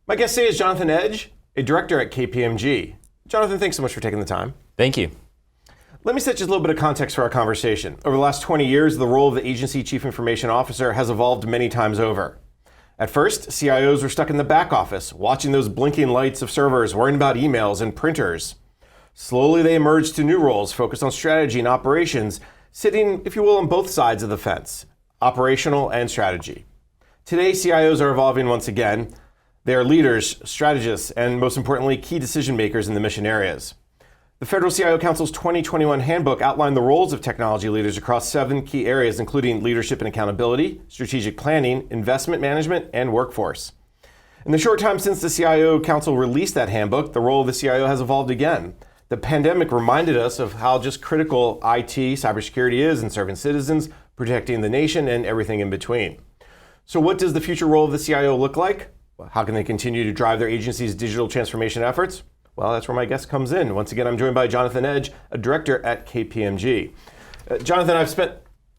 My guest today is Jonathan Edge, a director at KPMG. Jonathan, thanks so much for taking the time. Thank you. Let me set just a little bit of context for our conversation. Over the last 20 years, the role of the agency chief information officer has evolved many times over. At first, CIOs were stuck in the back office, watching those blinking lights of servers, worrying about emails and printers. Slowly, they emerged to new roles focused on strategy and operations, sitting, if you will, on both sides of the fence, operational and strategy. Today, CIOs are evolving once again. They are leaders, strategists, and most importantly, key decision makers in the mission areas. The Federal CIO Council's 2021 handbook outlined the roles of technology leaders across 7 key areas, including leadership and accountability, strategic planning, investment management, and workforce. In the short time since the CIO Council released that handbook, the role of the CIO has evolved again. The pandemic reminded us of how just critical IT, cybersecurity is in serving citizens, protecting the nation, and everything in between. So what does the future role of the CIO look like? How can they continue to drive their agency's digital transformation efforts? Well, that's where my guest comes in. Once again, I'm joined by Jonathan Edge, a director at KPMG. Jonathan, I've spent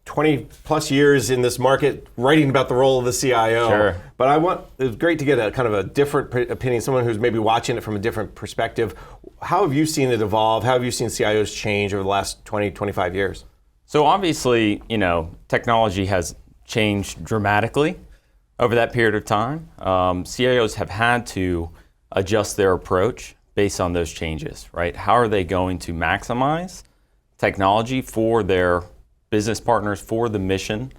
20 plus years in this market writing about the role of the CIO. Sure. But it's great to get a kind of a different opinion, someone who's maybe watching it from a different perspective. How have you seen it evolve? How have you seen CIOs change over the last 20, 25 years? So obviously, technology has changed dramatically over that period of time. CIOs have had to adjust their approach based on those changes, right? How are they going to maximize technology for their business partners, for the mission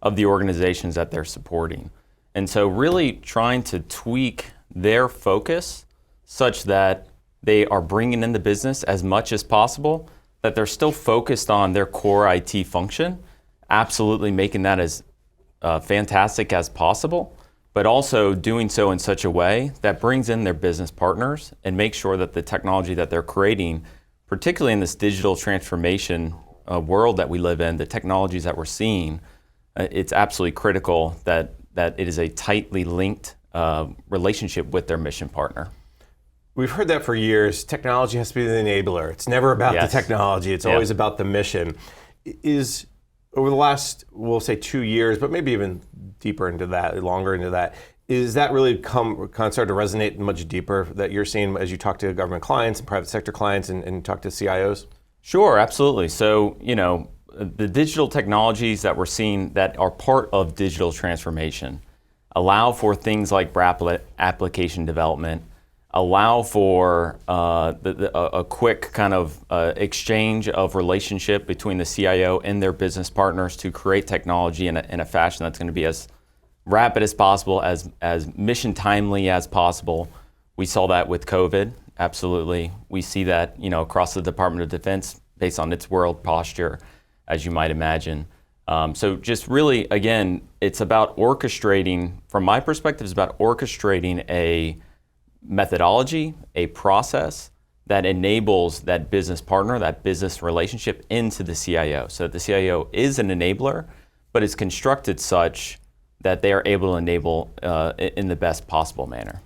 of the organizations that they're supporting? And so really trying to tweak their focus such that they are bringing in the business as much as possible, that they're still focused on their core IT function, absolutely making that as fantastic as possible, but also doing so in such a way that brings in their business partners and makes sure that the technology that they're creating, particularly in this digital transformation world that we live in, the technologies that we're seeing, it's absolutely critical that it is a tightly linked relationship with their mission partner. We've heard that for years. Technology has to be the enabler. It's never about the technology. It's always about the mission. Over the last, we'll say 2 years, but maybe even deeper into that, longer into that, is that really kind of started to resonate much deeper that you're seeing as you talk to government clients and private sector clients and talk to CIOs? Sure, absolutely. So, the digital technologies that we're seeing that are part of digital transformation allow for things like application development, allow for a quick kind of exchange of relationship between the CIO and their business partners to create technology in a fashion that's going to be as rapid as possible, as mission timely as possible. We saw that with COVID, absolutely. We see that across the Department of Defense based on its world posture, as you might imagine. So just really, again, it's about orchestrating, from my perspective, it's about orchestrating a methodology, a process that enables that business partner, that business relationship into the CIO. So that the CIO is an enabler, but it's constructed such that they are able to enable in the best possible manner.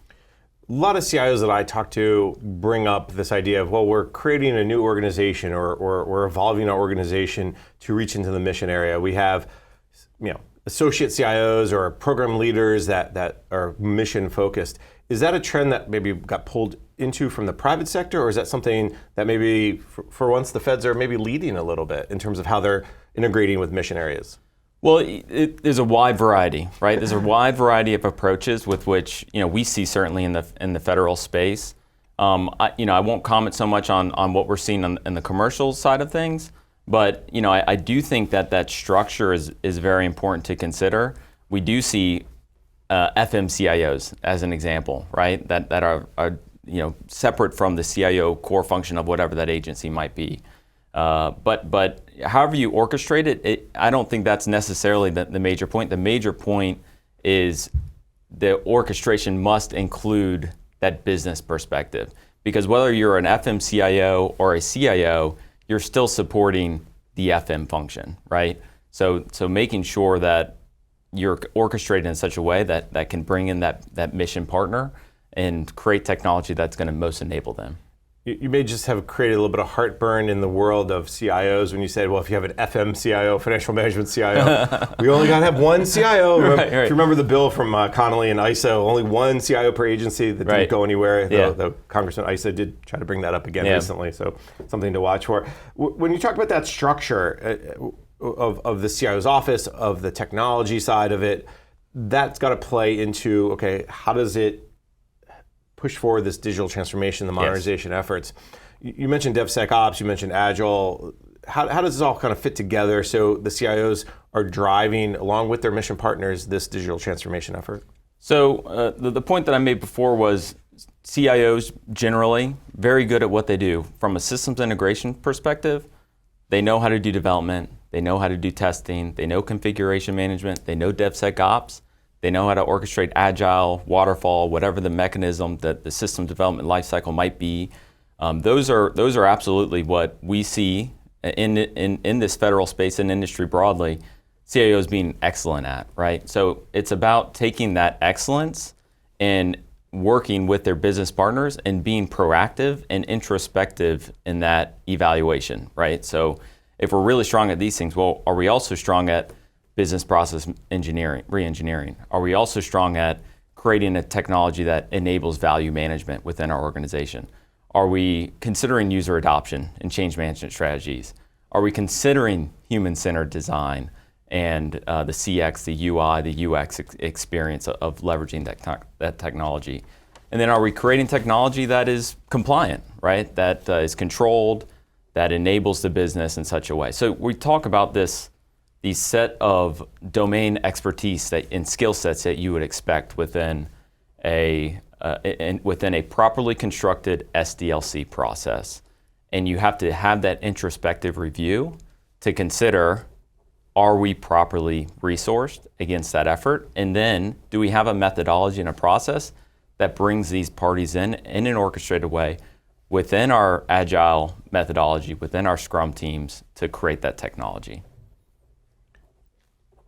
A lot of CIOs that I talk to bring up this idea of, well, we're creating a new organization or we're evolving our organization to reach into the mission area. We have, associate CIOs or program leaders that are mission focused. Is that a trend that maybe got pulled into from the private sector, or is that something that maybe for once the feds are maybe leading a little bit in terms of how they're integrating with mission areas? Well, there's a wide variety, right? There's a wide variety of approaches with which we see certainly in the federal space. I won't comment so much on what we're seeing in the commercial side of things, but I do think that structure is very important to consider. We do see FM CIOs as an example, right? That are separate from the CIO core function of whatever that agency might be. But however you orchestrate it, I don't think that's necessarily the major point. The major point is the orchestration must include that business perspective. Because whether you're an FM CIO or a CIO, you're still supporting the FM function, right? So making sure that you're orchestrated in such a way that can bring in that mission partner and create technology that's going to most enable them. You may just have created a little bit of heartburn in the world of CIOs when you said, well, if you have an FM CIO, financial management CIO, we only got to have one CIO. Right. If you remember the bill from Connolly and ISO, only one CIO per agency that didn't go anywhere. Though Congressman ISO did try to bring that up again recently, so something to watch for. When you talk about that structure of the CIO's office, of the technology side of it, that's got to play into, okay, how does it push forward this digital transformation, the modernization efforts? You mentioned DevSecOps, you mentioned Agile. How does this all kind of fit together so the CIOs are driving, along with their mission partners, this digital transformation effort? So the point that I made before was CIOs generally very good at what they do. From a systems integration perspective, they know how to do development, they know how to do testing, they know configuration management, they know DevSecOps. They know how to orchestrate Agile, waterfall, whatever the mechanism that the system development lifecycle might be. Those are absolutely what we see in this federal space and industry broadly, CIOs being excellent at, right? So it's about taking that excellence and working with their business partners and being proactive and introspective in that evaluation, right? So if we're really strong at these things, well, are we also strong at business process engineering, re-engineering? Are we also strong at creating a technology that enables value management within our organization? Are we considering user adoption and change management strategies? Are we considering human-centered design and the CX, the UI, the UX experience of leveraging that technology? And then are we creating technology that is compliant, right? That is controlled, that enables the business in such a way. So we talk about these set of domain expertise and skill sets that you would expect within a properly constructed SDLC process. And you have to have that introspective review to consider, are we properly resourced against that effort? And then do we have a methodology and a process that brings these parties in an orchestrated way within our Agile methodology, within our Scrum teams to create that technology?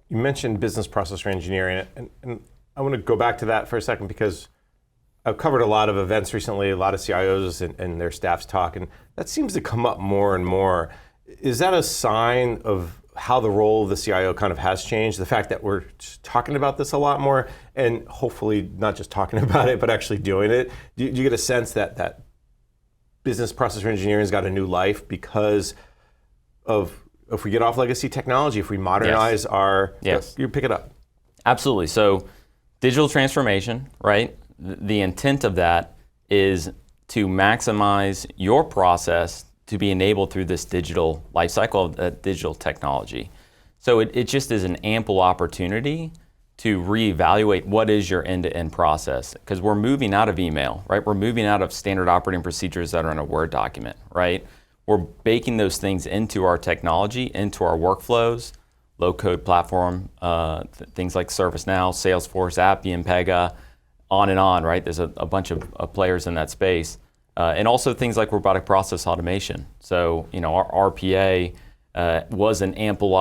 You mentioned business process reengineering, and I want to go back to that for a second because I've covered a lot of events recently, a lot of CIOs and their staffs talk, and that seems to come up more and more. Is that a sign of how the role of the CIO kind of has changed? The fact that we're talking about this a lot more, and hopefully not just talking about it, but actually doing it. Do you get a sense that business process reengineering has got a new life because of, if we get off legacy technology, if we modernize you pick it up. Absolutely. So digital transformation, right? The intent of that is to maximize your process to be enabled through this digital lifecycle of digital technology. So it just is an ample opportunity to reevaluate what is your end-to-end process, because we're moving out of email, right? We're moving out of standard operating procedures that are in a Word document, right? We're baking those things into our technology, into our workflows, low-code platform, things like ServiceNow, Salesforce, Appian, Pega, on, right? There's a bunch of players in that space. And also things like robotic process automation. So, our RPA was an ample,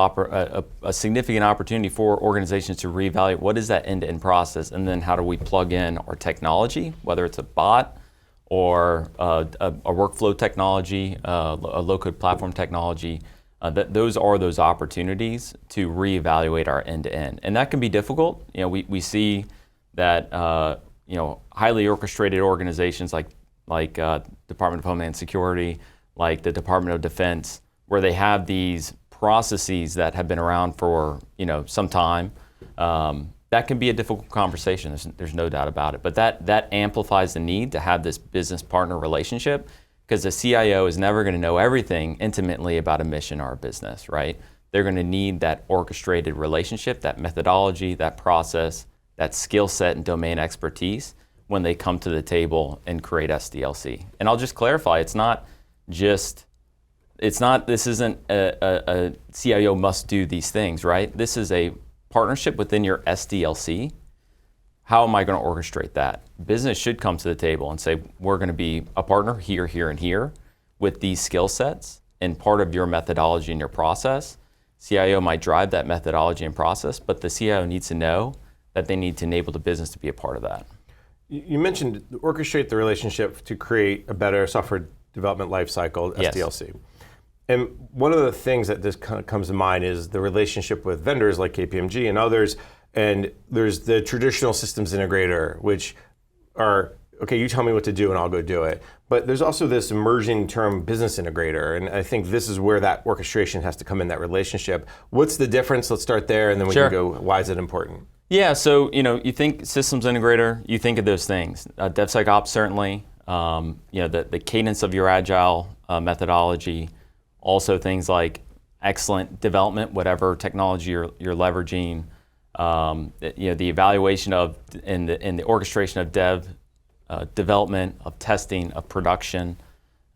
a significant opportunity for organizations to reevaluate what is that end-to-end process, and then how do we plug in our technology, whether it's a bot, or a workflow technology, a low-code platform technology. Those are those opportunities to reevaluate our end-to-end. And that can be difficult. We see that highly orchestrated organizations like Department of Homeland Security, like the Department of Defense, where they have these processes that have been around for some time. That can be a difficult conversation, there's no doubt about it. But that amplifies the need to have this business partner relationship, because the CIO is never going to know everything intimately about a mission or a business, right? They're going to need that orchestrated relationship, that methodology, that process, that skill set and domain expertise when they come to the table and create SDLC. And I'll just clarify, this isn't a CIO must do these things, right? This is a partnership within your SDLC. How am I going to orchestrate that? Business should come to the table and say, we're going to be a partner here, here, and here with these skill sets, and part of your methodology and your process. CIO might drive that methodology and process, but the CIO needs to know that they need to enable the business to be a part of that. You mentioned orchestrate the relationship to create a better software development lifecycle, Yes. SDLC. And one of the things that this kind of comes to mind is the relationship with vendors like KPMG and others. And there's the traditional systems integrator, which are, okay, you tell me what to do and I'll go do it. But there's also this emerging term business integrator. And I think this is where that orchestration has to come in, that relationship. What's the difference? Let's start there and then we Sure. can go, why is it important? Yeah, so you think systems integrator, you think of those things. DevSecOps certainly, the cadence of your agile methodology, also things like excellent development, whatever technology you're leveraging, the evaluation of and the orchestration of development, of testing, of production,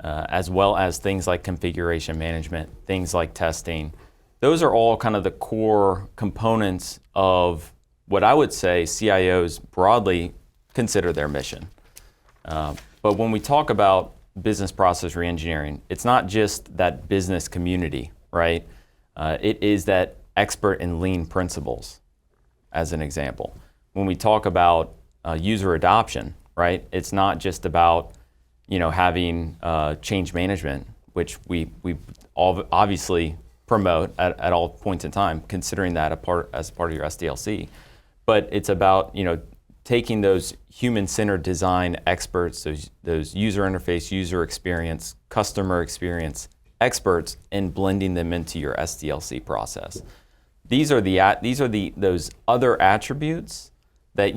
as well as things like configuration management, things like testing. Those are all kind of the core components of what I would say CIOs broadly consider their mission. But when we talk about business process reengineering, it's not just that business community, right? It is that expert in lean principles, as an example. When we talk about user adoption, right? It's not just about having change management, which we obviously promote at all points in time, considering that as part of your SDLC. But it's about taking those human-centered design experts, those user interface, user experience, customer experience experts, and blending them into your SDLC process. These are those other attributes that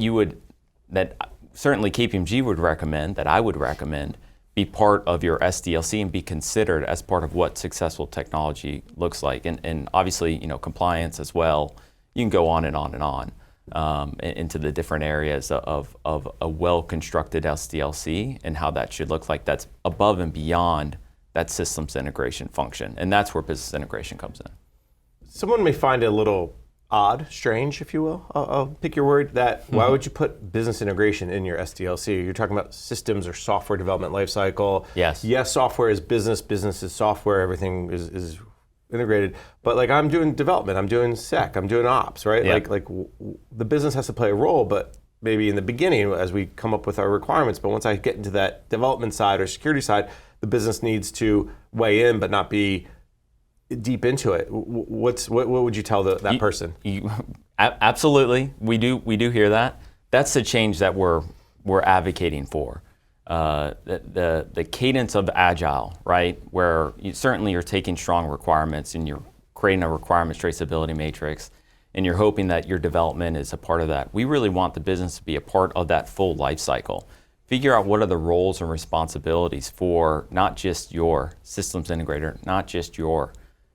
certainly KPMG would recommend, that I would recommend, be part of your SDLC and be considered as part of what successful technology looks like. And obviously, compliance as well. You can go on and on and on into the different areas of a well-constructed SDLC and how that should look like. That's above and beyond that systems integration function. And that's where business integration comes in. Someone may find it a little odd, strange, if you will. I'll pick your word. Why would you put business integration in your SDLC? You're talking about systems or software development lifecycle. Yes. Yes, software is business. Business is software. Everything is integrated. But I'm doing development. I'm doing sec. I'm doing ops. Right. Yeah. The business has to play a role, but maybe in the beginning as we come up with our requirements. But once I get into that development side or security side, the business needs to weigh in, but not be deep into it. What would you tell that person? Absolutely, we do hear that. That's the change that we're advocating for. The cadence of agile, right? Where you're taking strong requirements and you're creating a requirements traceability matrix, and you're hoping that your development is a part of that. We really want the business to be a part of that full life cycle. Figure out what are the roles and responsibilities for not just your systems integrator, not just your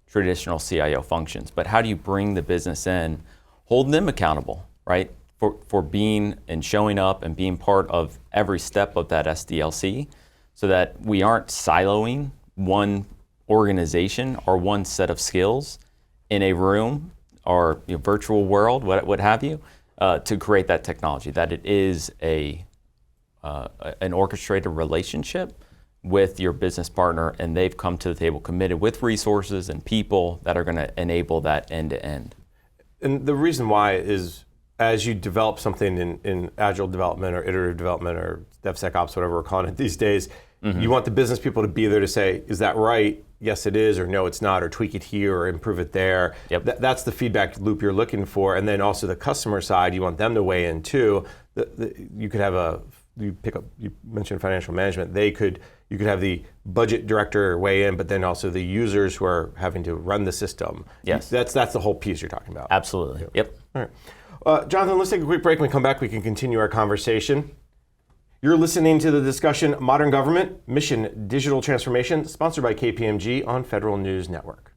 traditional CIO functions, but how do you bring the business in, hold them accountable, right? For being and showing up and being part of every step of that SDLC so that we aren't siloing one organization or one set of skills in a room or virtual world, what have you, to create that technology, that it is an orchestrated relationship with your business partner, and they've come to the table committed with resources and people that are going to enable that end to end. And the reason why is as you develop something in agile development or iterative development or DevSecOps, whatever we're calling it these days, you want the business people to be there to say, is that right? Yes, it is, or no, it's not, or tweak it here or improve it there. Yep. That's the feedback loop you're looking for. And then also the customer side, you want them to weigh in too. You could have you mentioned financial management. You could have the budget director weigh in, but then also the users who are having to run the system. Yes. That's the whole piece you're talking about. Absolutely. Yep. All right. Jonathan, let's take a quick break. When we come back, we can continue our conversation. You're listening to the discussion Modern Government, Mission Digital Transformation, sponsored by KPMG on Federal News Network.